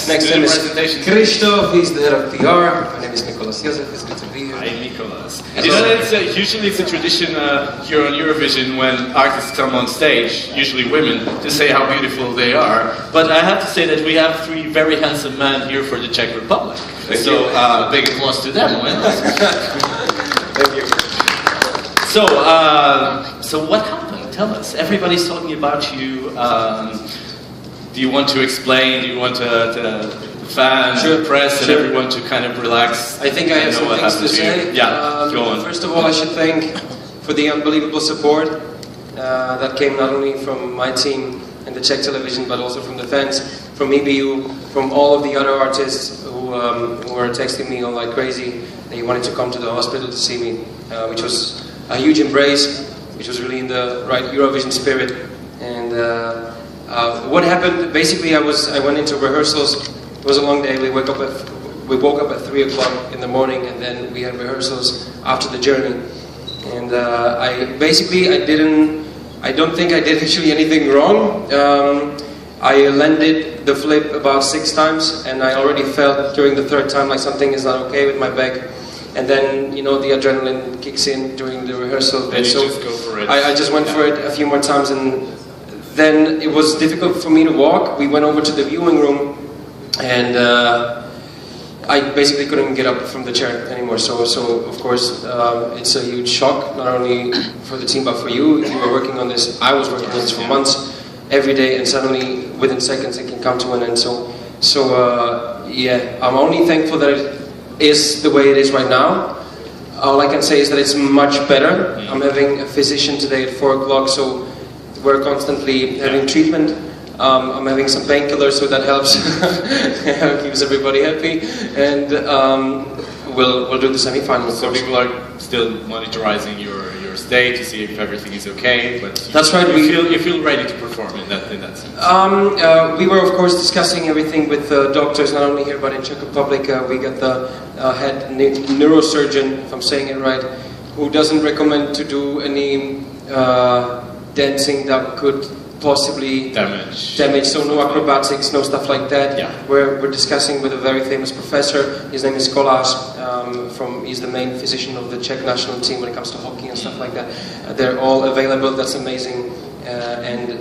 Next time is Krzysztof, he's the head of PR. My name is Mikolas Josef, it's good to be here. Hi, Mikolas. You know, usually it's a tradition here on Eurovision when artists come on stage, usually women, to say how beautiful they are. But I have to say that we have three very handsome men here for the Czech Republic. So, big applause to them. Thank you. So what happened? Tell us. Everybody's talking about you. Do you want to explain? Do you want the fans, the press, and everyone to kind of relax? I think I have some things to say. Yeah, go on. First of all, I should thank for the unbelievable support that came not only from my team and the Czech television, but also from the fans, from EBU, from all of the other artists who were texting me all like crazy. They wanted to come to the hospital to see me, which was a huge embrace, which was really in the right Eurovision spirit. And what happened? Basically, I went into rehearsals. It was a long day. We woke up at 3 o'clock in the morning, and then we had rehearsals after the journey. And I don't think I did actually anything wrong. I landed the flip about 6 times, and I already felt during the 3rd time like something is not okay with my back. And then, you know, the adrenaline kicks in during the rehearsal. And so just go for it. I just went for it a few more times, and then it was difficult for me to walk. We went over to the viewing room, and I basically couldn't get up from the chair anymore. So of course, it's a huge shock, not only for the team, but for you. You were working on this. I was working on this for months, every day, and suddenly, within seconds, it can come to an end. Yeah, I'm only thankful that it is the way it is right now. All I can say is that it's much better. I'm having a physician today at 4 o'clock, so we're constantly having treatment. I'm having some painkillers, so that helps. Keeps everybody happy. And we'll do the semi-finals. So people are still monitoring your state to see if everything is okay. But that's right. You feel ready to perform in that sense. We were of course discussing everything with doctors, not only here but in Czech Republic. We got the head neurosurgeon, if I'm saying it right, who doesn't recommend to do any dancing that could possibly damage. So no acrobatics, no stuff like that. Yeah. We're discussing with a very famous professor. His name is Mikolas. He's the main physician of the Czech national team when it comes to hockey and stuff like that. They're all available. That's amazing. And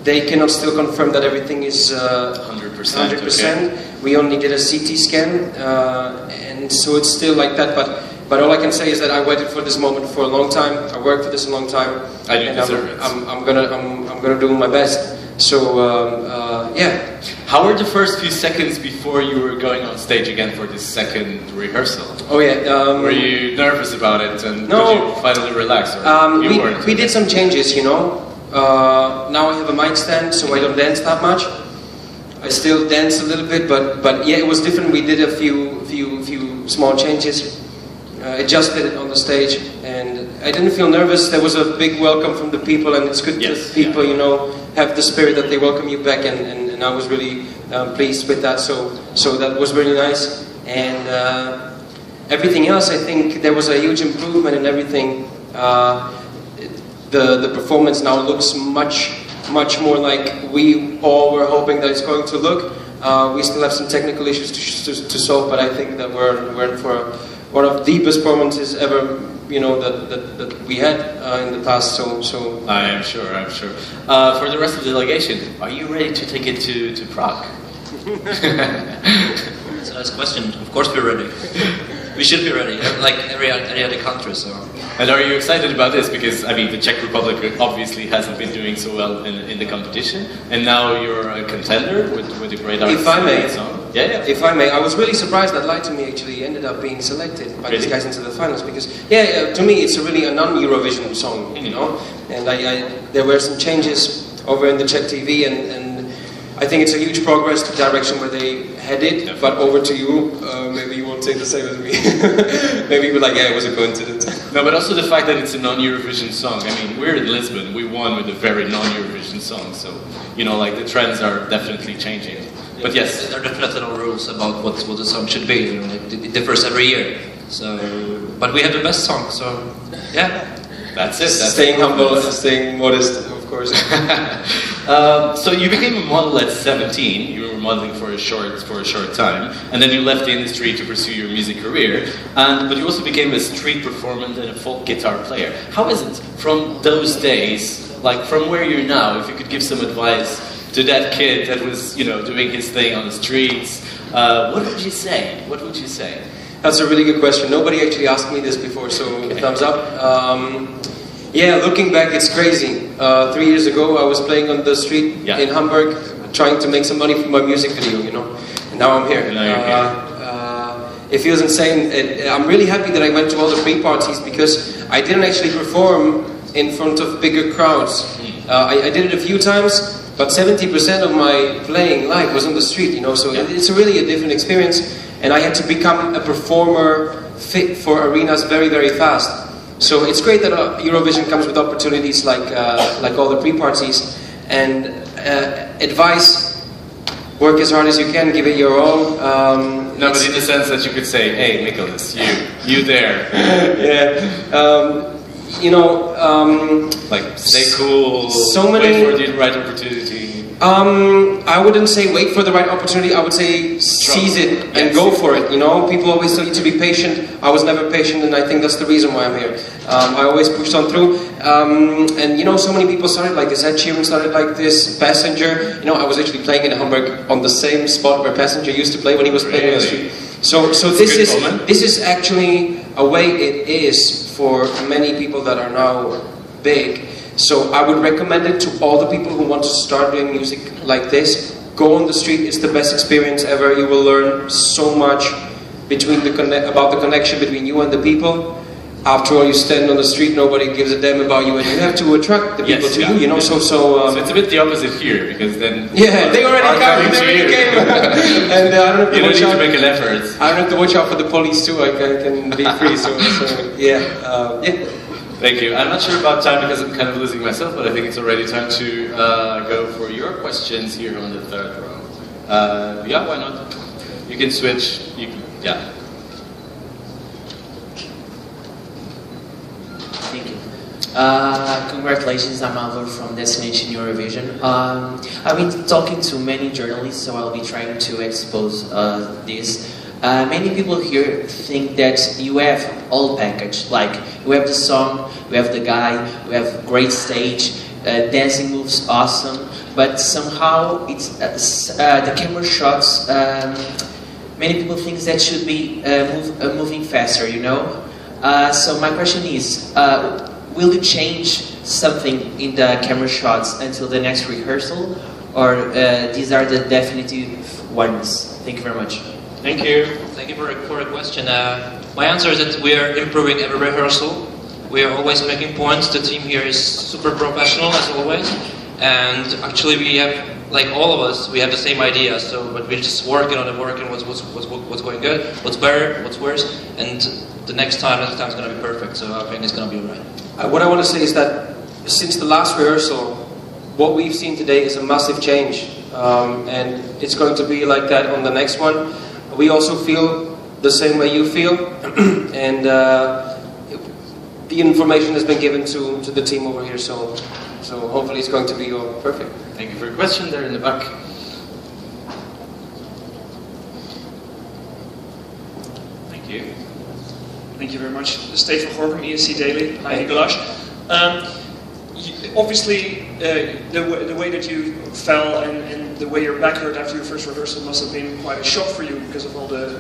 they cannot still confirm that everything is 100%. Okay. We only did a CT scan, and so it's still like that. But all I can say is that I waited for this moment for a long time. I worked for this a long time. I do deserve it. I'm gonna do my best. So yeah. How were the first few seconds before you were going on stage again for this second rehearsal? Oh yeah. Were you nervous about it, and no, could you finally relax? Or we did some changes, you know. Now I have a mic stand, so I don't dance that much. I still dance a little bit, but yeah, it was different. We did a few small changes. Adjusted it on the stage, and I didn't feel nervous. There was a big welcome from the people, and it's good that people, you know, have the spirit that they welcome you back, and I was really pleased with that. So that was really nice, and everything else, I think there was a huge improvement in everything. The performance now looks much more like we all were hoping that it's going to look. We still have some technical issues to solve, but I think that we're in for one of the best performances ever, you know, that we had in the past. So I am sure. For the rest of the delegation, are you ready to take it to Prague? That's a nice question. Of course we're ready. We should be ready, like every other country. So. And are you excited about this? Because, I mean, the Czech Republic obviously hasn't been doing so well in the competition, and now you're a contender with a great artist. If I may, if I may, I was really surprised that Lie to Me actually ended up being selected by these guys into the finals, because, to me it's really a non-Eurovision song, you know, and there were some changes over in the Czech TV, and I think it's a huge progress to the direction where they headed. Definitely. But over to you, maybe you won't take the same as me. Maybe you're like, yeah, it was a coincidence. No, but also the fact that it's a non-Eurovision song. I mean, we're in Lisbon, we won with a very non-Eurovision song, so, you know, like, the trends are definitely changing. But yes. There are definitely no rules about what the song should be. You know, it differs every year. So, but we have the best song, so, yeah. That's it. That's staying humble and staying modest, of course. So you became a model at 17. You were modeling for a short time, and then you left the industry to pursue your music career. But you also became a street performer and a folk guitar player. How is it from those days, like from where you're now? If you could give some advice to that kid that was, doing his thing on the streets, what would you say? What would you say? That's a really good question. Nobody actually asked me this before, so thumbs up. Yeah, looking back, it's crazy. 3 years ago, I was playing on the street in Hamburg, trying to make some money from my music video, And now I'm here. It feels insane. I'm really happy that I went to all the pre-parties because I didn't actually perform in front of bigger crowds. I did it a few times, but 70% of my playing live was on the street, So it's really a different experience. And I had to become a performer fit for arenas very, very fast. So it's great that Eurovision comes with opportunities like all the pre-parties. And advice, work as hard as you can, give it your all. No, but in the sense that you could say, hey, Mikolas, you there. Like stay cool, wait for the right opportunity. I wouldn't say wait for the right opportunity, I would say seize it and go for it, People always tell you to be patient. I was never patient, and I think that's the reason why I'm here. I always pushed on through. And so many people started like this. Ed Sheeran started like this, Passenger. I was actually playing in Hamburg on the same spot where Passenger used to play when he was playing on the street. So this is actually a way it is for many people that are now big. So I would recommend it to all the people who want to start doing music like this. Go on the street, it's the best experience ever. You will learn so much about the connection between you and the people. After all, you stand on the street, nobody gives a damn about you, and you have to attract the people to you, So it's a bit the opposite here, because then... Yeah, they already came. And I don't have to you don't watch need out. to make an effort. I don't have to watch out for the police too, I can be free, yeah. Thank you. I'm not sure about time because I'm kind of losing myself, but I think it's already time to go for your questions here on the third row. Yeah, why not? You can switch. Thank you. Congratulations, I'm Alvaro from Destination Eurovision. I've been talking to many journalists, so I'll be trying to expose this. Many people here think that you have all package, like you have the song, we have the guy, we have great stage, dancing moves awesome, but somehow it's the camera shots. Many people think that should be moving faster, So my question is, will you change something in the camera shots until the next rehearsal, or these are the definitive ones? Thank you very much. Thank you. Thank you for a question. My answer is that we are improving every rehearsal. We are always making points. The team here is super professional as always. And actually we have, like all of us, we have the same idea. But we're just working on it, working what's going good, what's better, what's worse. And the next time is going to be perfect. So I think it's going to be alright. What I want to say is that since the last rehearsal, what we've seen today is a massive change. And it's going to be like that on the next one. We also feel the same way you feel, and the information has been given to the team over here, so hopefully it's going to be all perfect. Thank you for your question there in the back. Thank you. Thank you very much. Stefan Gorkum, ESC Daily. Hi, Mikolas. Obviously, the way that you fell and the way your back hurt after your first rehearsal must have been quite a shock for you because of all the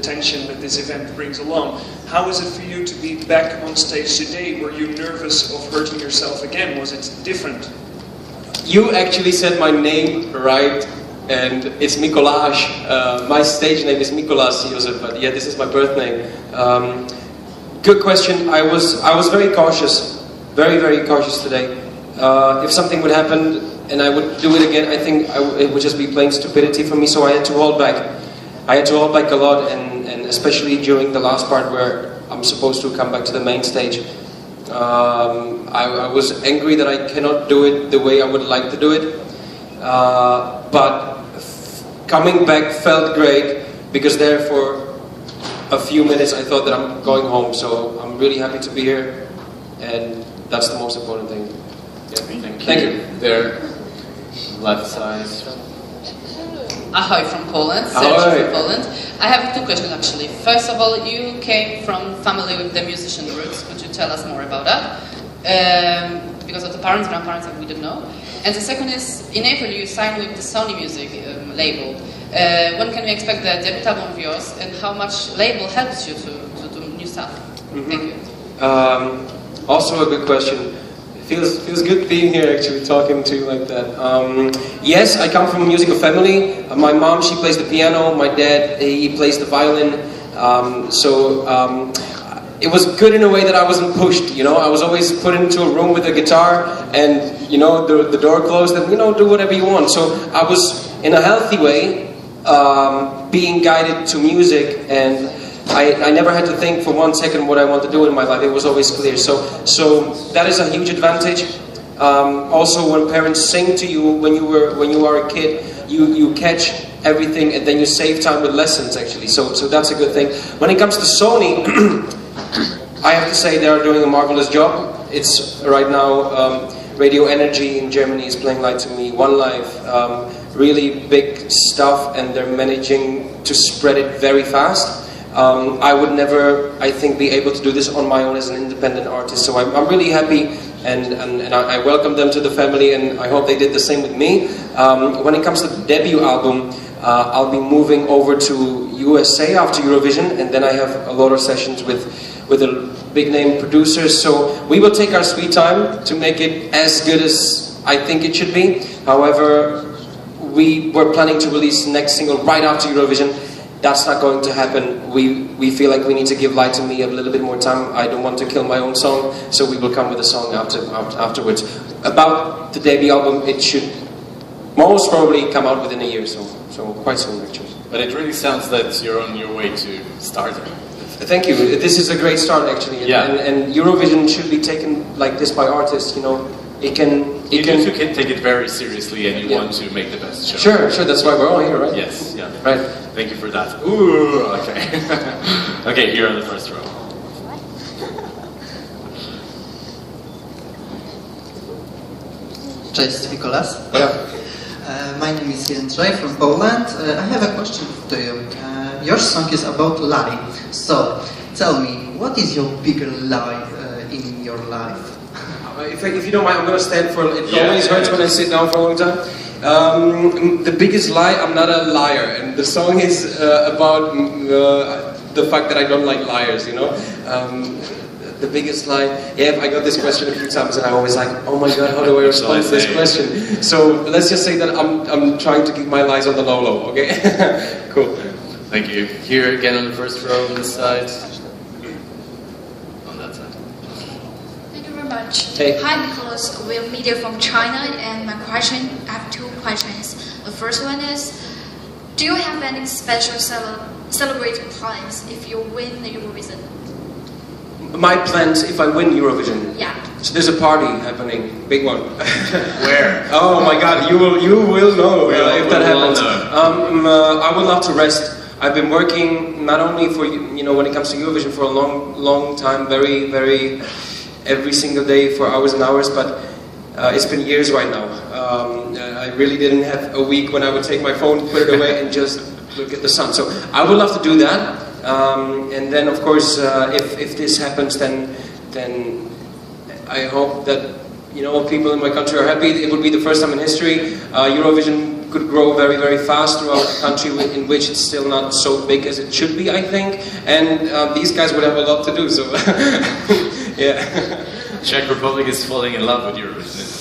tension that this event brings along. How is it for you to be back on stage today? Were you nervous of hurting yourself again? Was it different? You actually said my name right, and it's Mikolas. My stage name is Mikolas Josef, but yeah, this is my birth name. Good question. I was very cautious. Very, very cautious today. If something would happen and I would do it again, I think it would just be plain stupidity for me, so I had to hold back. I had to hold back a lot, and especially during the last part where I'm supposed to come back to the main stage. I was angry that I cannot do it the way I would like to do it. But coming back felt great, because there for a few minutes I thought that I'm going home, so I'm really happy to be here, and that's the most important thing. Yeah, thank you. There. Left side. Ahoy from Poland. Sergio from Poland. I have two questions actually. First of all, you came from family with the musician roots. Could you tell us more about that? Because of the parents, grandparents, we don't know. And the second is, in April you signed with the Sony Music label. When can we expect the debut album of yours, and how much label helps you to do new stuff? Thank you. Also a good question. Feels good being here, actually, talking to you like that. Yes, I come from a musical family. My mom, she plays the piano. My dad, he plays the violin. It was good in a way that I wasn't pushed, you know. I was always put into a room with a guitar and, you know, the door closed and, you know, do whatever you want. So I was, in a healthy way, being guided to music, and I never had to think for 1 second what I want to do in my life. It was always clear. So that is a huge advantage. Also, when parents sing to you when you are a kid, you catch everything, and then you save time with lessons, actually. So that's a good thing. When it comes to Sony, I have to say they are doing a marvelous job. It's right now Radio Energy in Germany is playing Light to Me, One Life, really big stuff, and they're managing to spread it very fast. I would never, I think, be able to do this on my own as an independent artist. So I'm really happy, and I welcome them to the family, and I hope they did the same with me. When it comes to the debut album, I'll be moving over to USA after Eurovision, and then I have a lot of sessions with the big name producers. So we will take our sweet time to make it as good as I think it should be. However, we were planning to release the next single right after Eurovision. That's not going to happen. We feel like we need to give Light to Me a little bit more time. I don't want to kill my own song, so we will come with a song afterwards. About the debut album, it should most probably come out within a year, so quite soon actually. But it really sounds that you're on your way to starting. Thank you. This is a great start actually, and Eurovision should be taken like this by artists. You know, you can take it very seriously, and you want to make the best show. Sure. That's why we're all here, right? Yes. Yeah. Right. Thank you for that. Ooh. Okay. Okay. Here on the first row. Cześć, Mikolas. Yeah. My name is Jędrzej from Poland. I have a question to you. Your song is about lie. So, tell me, what is your bigger lie in your life? If you don't mind, I'm going to stand for it. It always hurts when I sit down for a long time. The biggest lie, I'm not a liar. And the song is about the fact that I don't like liars, you know. The biggest lie, I got this question a few times and I'm always like, oh my god, how do I respond to this question? So let's just say that I'm trying to keep my lies on the low, okay? Cool. Thank you. Here again on the first row on this side. On that side. Thank you very much. Hey. Hi Mikolas, we're media from China, and I have two questions. The first one is, do you have any special celebrating plans if you win the Eurovision? My plans if I win Eurovision? Yeah. So there's a party happening, big one. Where? Oh my god, you will know if that happens. I would love to rest. I've been working not only for, you know, when it comes to Eurovision for a long time, very every single day for hours and hours, but it's been years right now. I really didn't have a week when I would take my phone, put it away and just look at the sun. So I would love to do that. And then of course, if this happens, then I hope that, you know, people in my country are happy. It would be the first time in history. Eurovision could grow very fast throughout a country in which it's still not so big as it should be, I think. And these guys would have a lot to do, so yeah. Czech Republic is falling in love with Eurovision.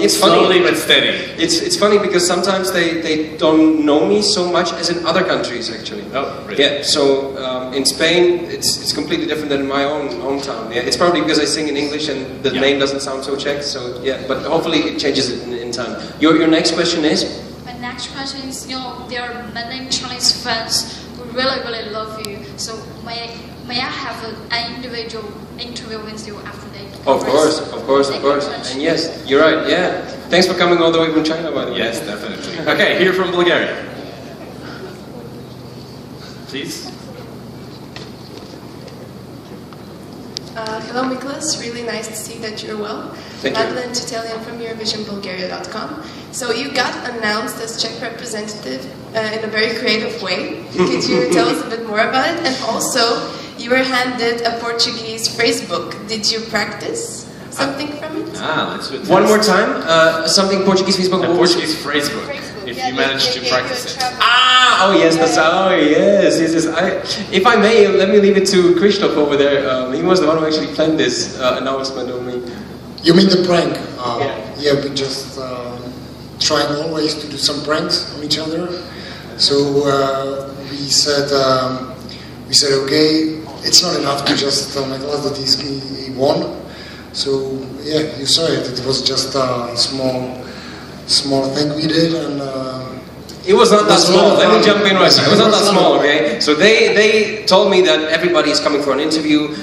It's funny. Slowly but steady. It's funny because sometimes they don't know me so much as in other countries, actually. Oh, really? Yeah. So in Spain, it's completely different than in my own hometown. Yeah. It's probably because I sing in English and the name doesn't sound so Czech. So yeah, but hopefully it changes in time. Your next question is? My next question is, you know, there are many Chinese fans who really love you. So may I have an individual interview with you after the Of course. And yes, you're right, yeah. Thanks for coming all the way from China, by the way. Yes, definitely. Okay, here from Bulgaria. Please. Hello, Mikolas. Really nice to see that you're well. Thank you. Madeline Tutelian from EurovisionBulgaria.com. So you got announced as Czech representative in a very creative way. Could you tell us a bit more about it? And also, you were handed a Portuguese phrase book. Did you practice something from it? Let's do it. One more time, something Portuguese Facebook. A Portuguese phrase book, if you manage to practice it. Oh yes, yes. If I may, let me leave it to Christoph over there. He was the one who actually planned this announcement on me. You mean the prank? Yeah, we just trying always to do some pranks on each other. So we said, okay, it's not enough to just tell Mikolas that he won. So yeah, you saw it. It was just a small thing we did, and it was not that small. Let me jump in right now. It was not that small, okay? So they told me that everybody is coming for an interview.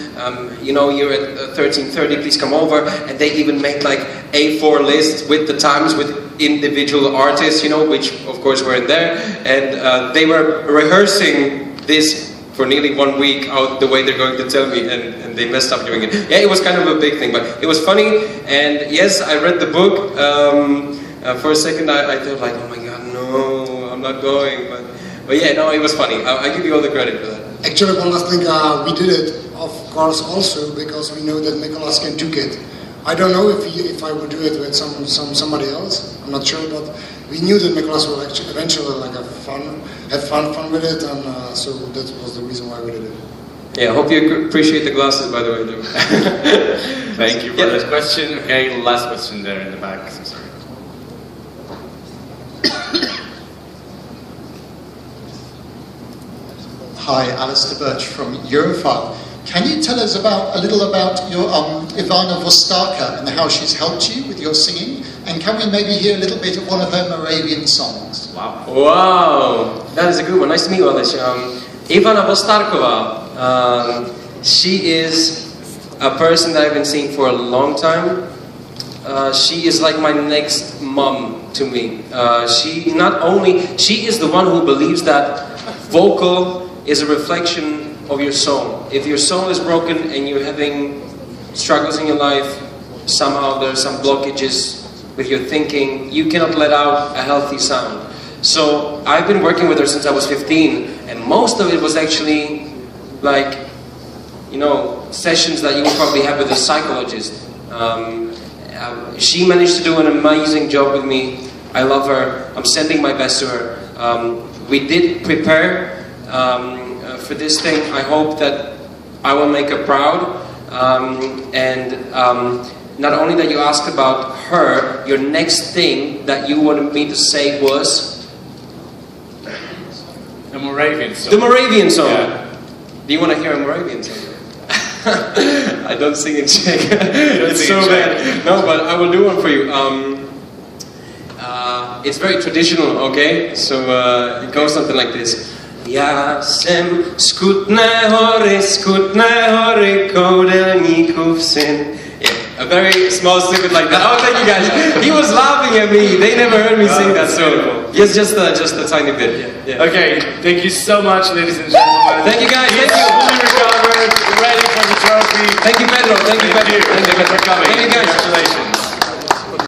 You're at 13:30. Please come over. And they even made like A4 lists with the times with individual artists, which of course weren't there. And they were rehearsing this for nearly 1 week out the way they're going to tell me, and they messed up doing it. Yeah, it was kind of a big thing, but it was funny. And yes, I read the book. For a second, I thought like, oh my God, no, I'm not going. But yeah, no, it was funny. I give you all the credit for that. Actually, one last thing, we did it, of course, also because we know that Mikolas can do it. I don't know if I would do it with somebody else. I'm not sure, but we knew that Mikolas will actually eventually have fun with it, and so that was the reason why we did it. Yeah, I hope you appreciate the glasses, by the way. Though. Thank you for that question. Okay, last question there in the back. I'm sorry. Hi, Alistair Birch from Eurofile. Can you tell us a little about your Ivana Vostarka and how she's helped you with your singing? And can we maybe hear a little bit of one of her Moravian songs? Wow, that is a good one. Nice to meet you, Alice. Ivana Vostarkova, she is a person that I've been seeing for a long time. She is like my next mom to me. She is the one who believes that vocal is a reflection of your soul. If your soul is broken and you're having struggles in your life, somehow there's some blockages with your thinking, you cannot let out a healthy sound. So I've been working with her since I was 15, and most of it was actually like, sessions that you would probably have with a psychologist. She managed to do an amazing job with me. I love her. I'm sending my best to her. We did prepare for this thing. I hope that I will make her proud. Not only that you asked about her, your next thing that you wanted me to say was? The Moravian song. The Moravian song. Yeah. Do you want to hear a Moravian song? I don't sing in Czech. It's so bad. No, but I will do one for you. It's very traditional, okay? So it goes something like this. Já jsem z Kutné hory, koudelníkův syn. Yeah, a very small snippet like that. Oh, thank you guys. He was laughing at me. They never heard me sing that song. Yes, just a tiny bit. Yeah. Okay, thank you so much, ladies and gentlemen. Thank you guys. Thank you. Fully recovered, ready for the trophy. Thank you, Pedro. Thank you, Pedro. Thank you for coming. Thank you, guys. Congratulations.